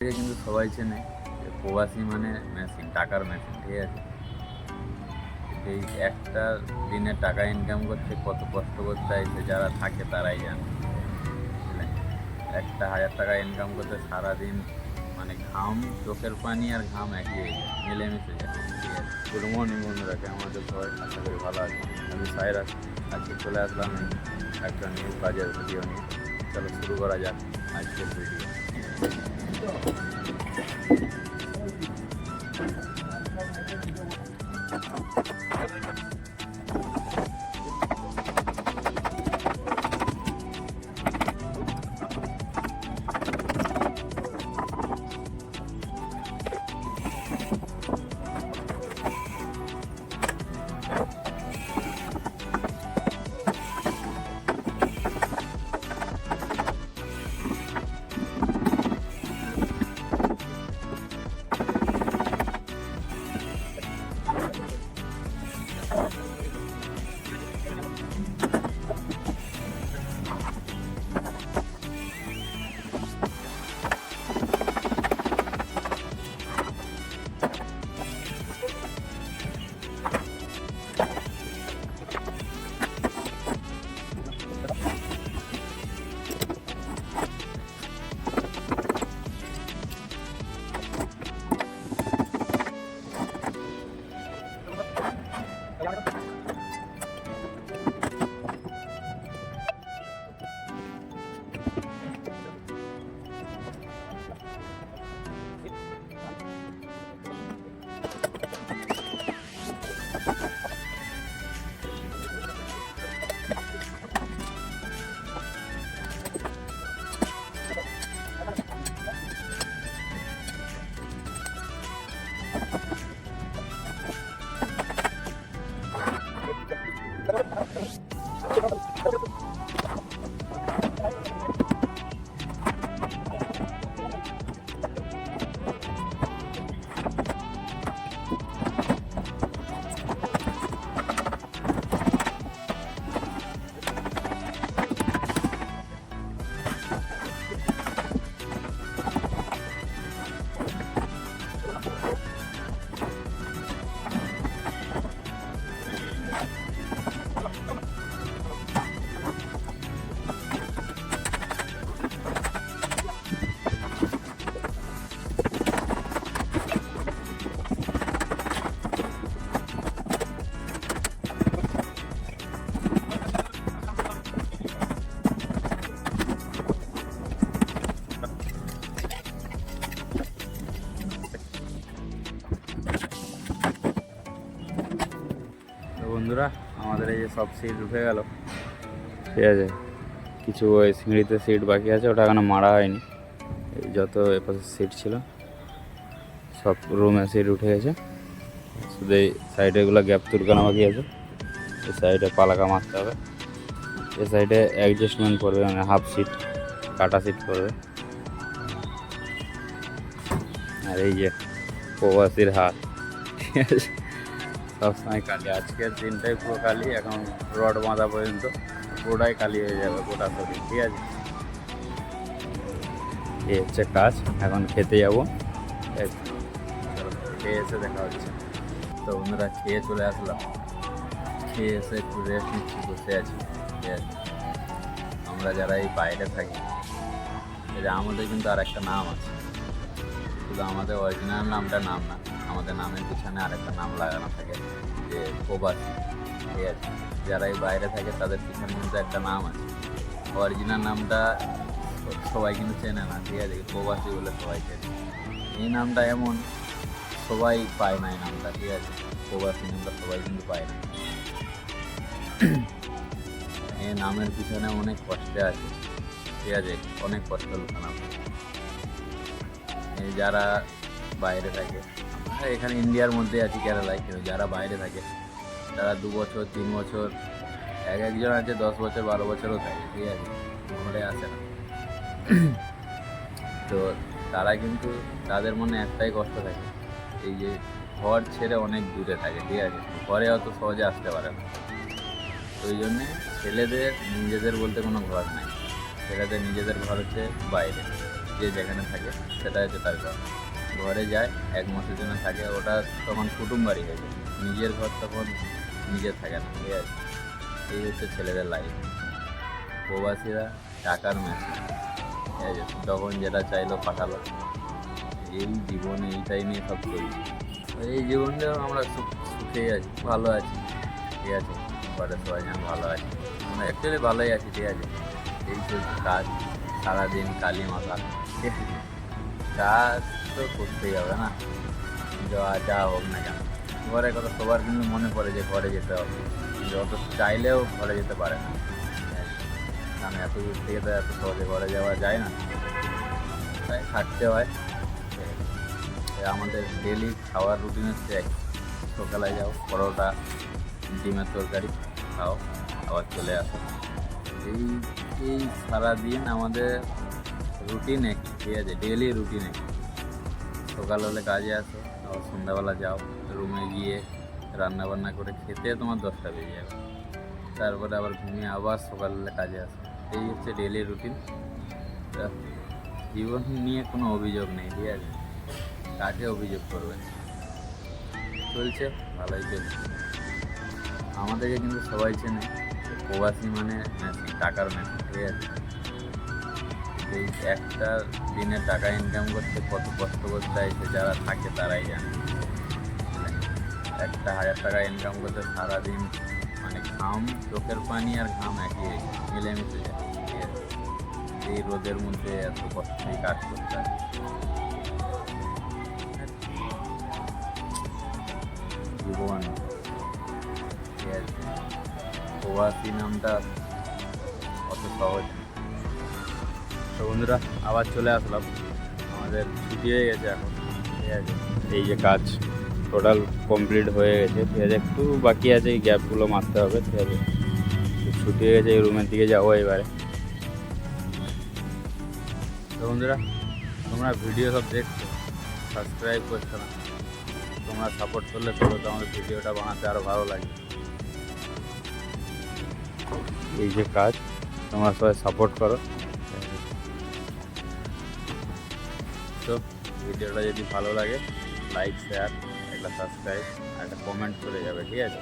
কিন্তু সবাই চেনে যে প্রবাসী মানে মেশিন, টাকার মেশিন, ঠিক আছে। এই একটা দিনে টাকা ইনকাম করতে কত কষ্ট করতে হয় সে যারা থাকে তারাই জানে, বুঝলেন। একটা 1000 টাকা ইনকাম করতে সারাদিন মানে ঘাম, চোখের পানি আর ঘাম একই হয়ে যায়, মিলেমিশে যায়, ঠিক আছে। গুড মর্নিং বন্ধুরা, কেমন আছে সবাই? আশা করি ভালো আছে। আমি সাইরাজ, আজকে চলে আসলাম একটা নিউ কাজের ভিডিও নিয়ে। চলো শুরু করা যাক আজকের ভিডিও। বন্ধুরা, আমাদের এই যে সব সিট উঠে গেল, ঠিক আছে। কিছু ওই সিঁড়িতে সিট বাকি আছে, ওটা এখনো মারা হয়নি। এই যত এপাশে সিট ছিল সব রুমে সিট উঠে গেছে, শুধু এই সাইডেগুলো গ্যাপ তুলকানো বাকি আছে। এই সাইডে পালাকা মারতে হবে, এই সাইডে অ্যাডজাস্টমেন্ট করবে, মানে হাফ সিট কাটা সিট করবে। আর এই যে প্রবাসীর হাত, ঠিক আছে, সবসময় কালি। আজকের দিনটাই পুরো কালি, এখন রড বাঁধা পর্যন্ত পুরোটাই কালি হয়ে যাবে গোটা শরীর, ঠিক আছে। এই হচ্ছে কাজ। এখন খেতে যাবো, খেয়ে এসে দেখা হচ্ছে। তো বন্ধুরা, খেয়ে চলে আসলাম, খেয়ে এসে একটু রেস্ট নিচ্ছি, বসে আছি, ঠিক আছে। আমরা যারা এই বাইরে থাকি, আমাদের কিন্তু আর একটা নাম আছে, শুধু আমাদের অরিজিনাল নামটা নাম না, আমাদের নামের পিছনে আরেকটা নাম লাগানো থাকে, যে প্রবাসী, ঠিক আছে। যারা এই বাইরে থাকে তাদের পিছনে কিন্তু একটা নাম আছে। অরিজিনাল নামটা সবাই কিন্তু চেনে না, ঠিক আছে, প্রবাসী বলে সবাই চেনে। এই নামটা এমন, সবাই পায় না এই নামটা, ঠিক আছে। প্রবাসী নামটা সবাই কিন্তু পায় না। এই নামের পিছনে অনেক কষ্টে আছে, ঠিক আছে, অনেক কষ্ট লুকানো। এই যারা বাইরে থাকে, আমরা এখানে ইন্ডিয়ার মধ্যে আছি কেরালায়, কিন্তু যারা বাইরে থাকে তারা 2 বছর 3 বছর, একজন আছে 10 বছর 12 বছরও থাকে, ঠিক আছে, ঘরে আসে না। তো তারা কিন্তু, তাদের মনে একটাই কষ্ট থাকে, এই যে ঘর ছেড়ে অনেক দূরে থাকে, ঠিক আছে, ঘরে অত সহজে আসতে পারে না। তো ওই জন্যে ছেলেদের নিজেদের বলতে কোনো ঘর নাই, ছেলেদের নিজেদের ঘর হচ্ছে বাইরে, যে যেখানে থাকে সেটা হচ্ছে তার ঘর। ঘরে যায় 1 মাসের জন্য থাকে, ওটা তখন কুটুম বাড়ি হয়ে যায়, নিজের ঘর তখন নিজে থাকে না, ঠিক আছে? এই হচ্ছে ছেলেদের লাইফ। প্রবাসীরা টাকার মেশিন, ঠিক আছে? তখন যেটা চাইলো পাঠালো। এই জীবনে এইটাই নিয়ে সব চলছে। এই জীবনটাও আমরা সুখেই আছি, ভালো আছি, ঠিক আছে? ঘরে সবাই যেন ভালো আছে, আমরা অ্যাকচুয়ালি ভালোই আছি, ঠিক আছে? এই চলছে কাজ, সারাদিন কালি মাথা, ঠিক আছে? কাজ তো করতেই হবে না, যা হোক না কেন। ঘরে কথা সবার কিন্তু মনে পড়ে যে ঘরে যেতে হবে, যত চাইলেও ঘরে যেতে পারে না, কারণ এত দূর থেকে তো এত সহজে ঘরে যাওয়া যায় না, তাই থাকতে হয়। আমাদের ডেলি খাওয়ার রুটিন হচ্ছে সকালে যাও, পরোটা ডিমের তরকারি খাও, আবার চলে আসো। এই এই সারাদিন আমাদের রুটিন এক, ঠিক আছে? ডেলি রুটিন এক। সকাল হলে কাজে আসো, আবার সন্ধ্যাবেলা যাও, রুমে গিয়ে রান্নাবান্না করে খেতে তোমার 10টা বেজে যাবে, তারপরে আবার ঘুমিয়ে আবার সকাল হলে কাজে আসো। এই হচ্ছে ডেলি রুটিন। জীবন নিয়ে কোনো অভিযোগ নেই, ঠিক আছে? কাকে অভিযোগ করবে? চলছে, ভালোই চলছে। আমাদেরকে কিন্তু সবাই চেনে, প্রবাসী মানে মেশিন, টাকার মেশিন, ঠিক আছে? এই একটা দিনে টাকা ইনকাম করতে কত কষ্ট করতে হয় যারা থাকে তারাই জানে। 1,000 টাকা ইনকাম করতে সারাদিন মানে ঘাম, চোখের পানি আর ঘাম একই মিলেমিশে যায়, ঠিক আছে? এই রোদের মধ্যে এত কষ্টই কাজ করতে হয়। জীবন, ঠিক আছে? প্রবাসী নামটা অত সহজ না। তো বন্ধুরা, আবার চলে আসলাম, আমাদের ছুটি হয়ে গেছে এখন, ঠিক আছে? এই যে কাজ টোটাল কমপ্লিট হয়ে গেছে, ঠিক আছে? একটু বাকি আছে, এই গ্যাপগুলো মারতে হবে, ঠিক আছে? ছুটি হয়ে গেছে, এই রুমের দিকে যাবো এবারে। তো বন্ধুরা, তোমরা ভিডিও সব দেখছো, সাবস্ক্রাইব করছো না, তোমরা সাপোর্ট করলে তবে তো আমাদের ভিডিওটা বানাতে আরও ভালো লাগে। এই যে কাজ, তোমরা সবাই সাপোর্ট করো। তো ভিডিওটা যদি ভালো লাগে লাইক, শেয়ার, একটা সাবস্ক্রাইব আর একটা কমেন্ট করে যাবে, ঠিক আছে?